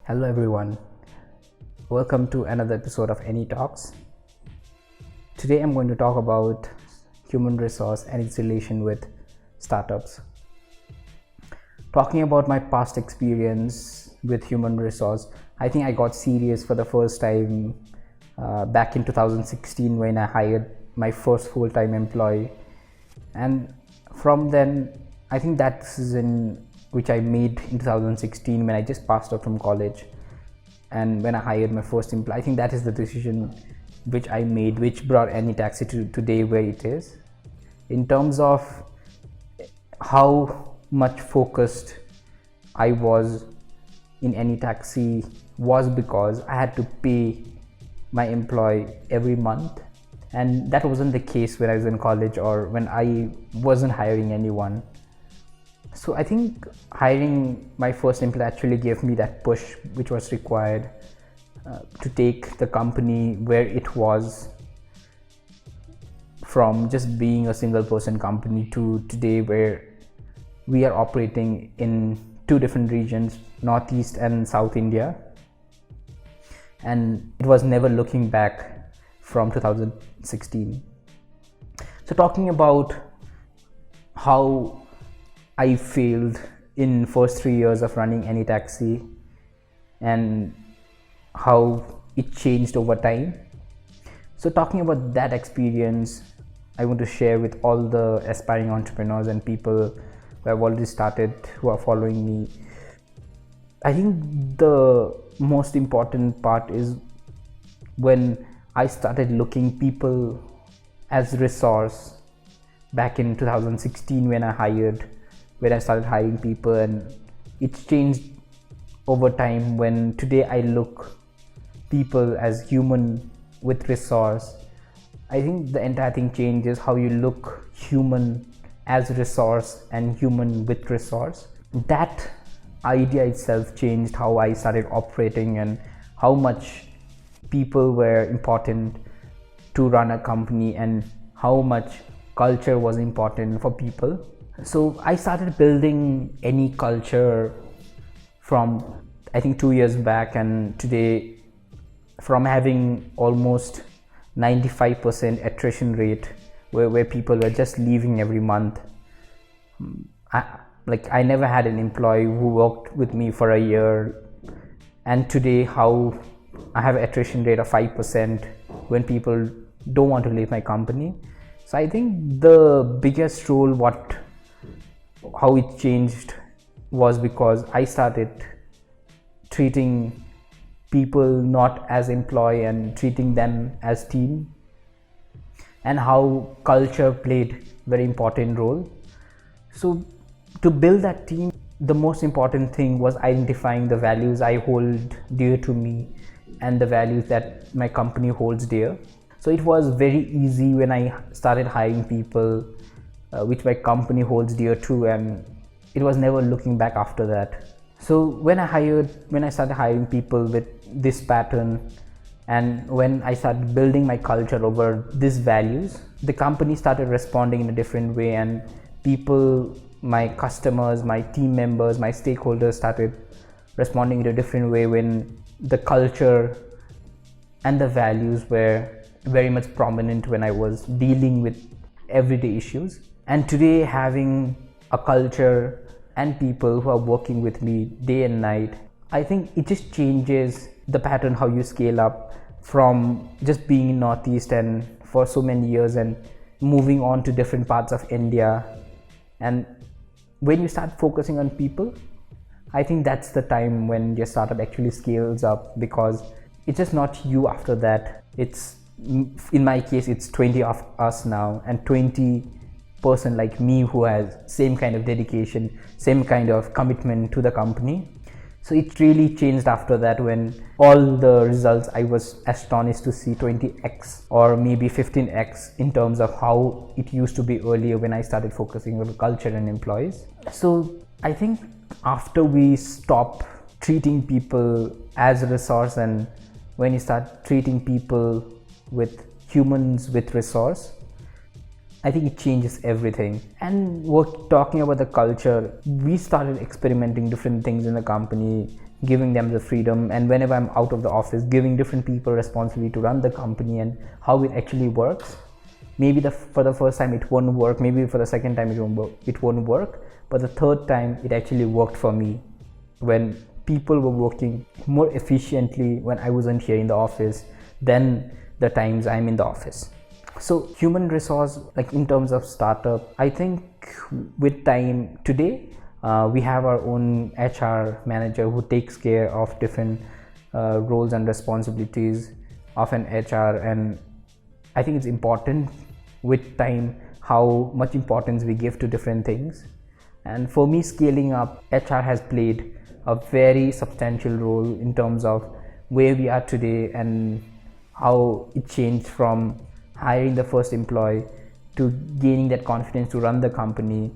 Hello everyone, welcome to another episode of Any Talks. Today I'm going to talk about human resource and its relation with startups. Talking about my past experience with human resource, I think I got serious for the first time back in 2016 when I hired my first full-time employee, and from then I think that decision which I made in 2016 when I just passed out from college and when I hired my first employee, I think that is the decision which I made, which brought AnyTaxi to today where it is. In terms of how much focused I was in AnyTaxi was because I had to pay my employee every month, and that wasn't the case when I was in college or when I wasn't hiring anyone. So I think hiring my first employee actually gave me that push which was required to take the company where it was, from just being a single person company to today where we are operating in two different regions, Northeast and South India. And it was never looking back from 2016. So talking about how I failed in first 3 years of running AnyTaxi and how it changed over time. So talking about that experience, I want to share with all the aspiring entrepreneurs and people who have already started, who are following me. I think the most important part is when I started looking people as resource back in 2016 when I started hiring people, and it's changed over time when today I look people as human with resource. I think the entire thing changes how you look human as resource and human with resource. That idea itself changed how I started operating and how much people were important to run a company and how much culture was important for people. So I started building any culture from I think 2 years back, and today from having almost 95% attrition rate where people were just leaving every month. I never had an employee who worked with me for a year, and today how I have an attrition rate of 5% when people don't want to leave my company. So I think the biggest role how it changed was because I started treating people not as employee and treating them as team, and how culture played very important role. So to build that team, the most important thing was identifying the values I hold dear to me and the values that my company holds dear. So it was very easy when I started hiring people which my company holds dear to, and it was never looking back after that. So when I started hiring people with this pattern, and when I started building my culture over these values, the company started responding in a different way, and people, my customers, my team members, my stakeholders started responding in a different way when the culture and the values were very much prominent when I was dealing with everyday issues. And today, having a culture and people who are working with me day and night, I think it just changes the pattern how you scale up from just being in Northeast and for so many years and moving on to different parts of India. And when you start focusing on people, I think that's the time when your startup actually scales up, because it's just not you after that. It's, in my case, it's 20 of us now, and 20 person like me who has same kind of dedication, same kind of commitment to the company. So it really changed after that, when all the results, I was astonished to see 20x or maybe 15x in terms of how it used to be earlier when I started focusing on culture and employees. So I think after we stop treating people as a resource, and when you start treating people with humans with resource, I think it changes everything. And talking about the culture, we started experimenting different things in the company, giving them the freedom, and whenever I'm out of the office, giving different people responsibility to run the company and how it actually works. Maybe for the first time it won't work, maybe for the second time it won't work, but the third time it actually worked for me, when people were working more efficiently when I wasn't here in the office than the times I'm in the office. So human resource, like in terms of startup, I think with time today, we have our own HR manager who takes care of different roles and responsibilities of an HR, and I think it's important with time how much importance we give to different things. And for me, scaling up, HR has played a very substantial role in terms of where we are today and how it changed from hiring the first employee to gaining that confidence to run the company,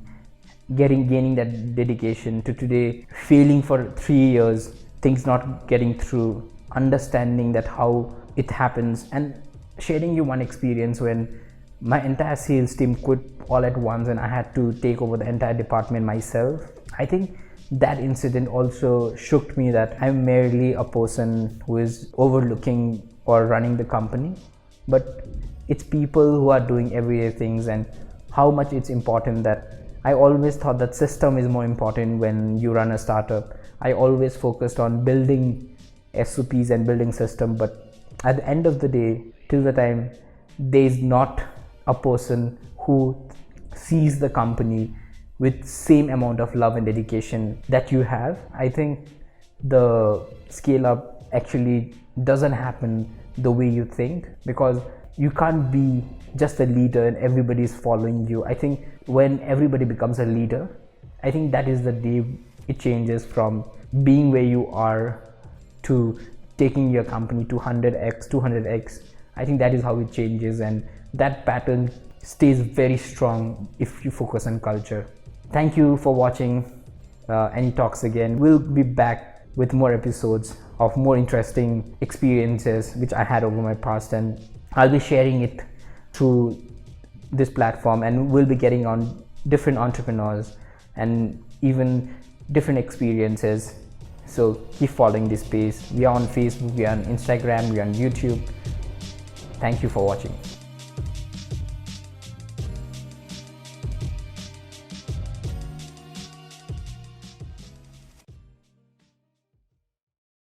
gaining that dedication, to today failing for 3 years, things not getting through, understanding that how it happens, and sharing you one experience when my entire sales team quit all at once and I had to take over the entire department myself. I think that incident also shook me that I'm merely a person who is overlooking or running the company, but it's people who are doing everyday things, and how much it's important. That I always thought that system is more important when you run a startup. I always focused on building SOPs and building system, but at the end of the day, till the time there's not a person who sees the company with same amount of love and dedication that you have, I think the scale up actually doesn't happen the way you think, because you can't be just a leader and everybody's following you. I think when everybody becomes a leader, I think that is the day it changes from being where you are to taking your company to 100x, 200x. I think that is how it changes, and that pattern stays very strong if you focus on culture. Thank you for watching Any Talks Again. We'll be back with more episodes of more interesting experiences which I had over my past, and I'll be sharing it through this platform, and we'll be getting on different entrepreneurs and even different experiences. So keep following this space. We are on Facebook, we are on Instagram, we are on YouTube. Thank you for watching.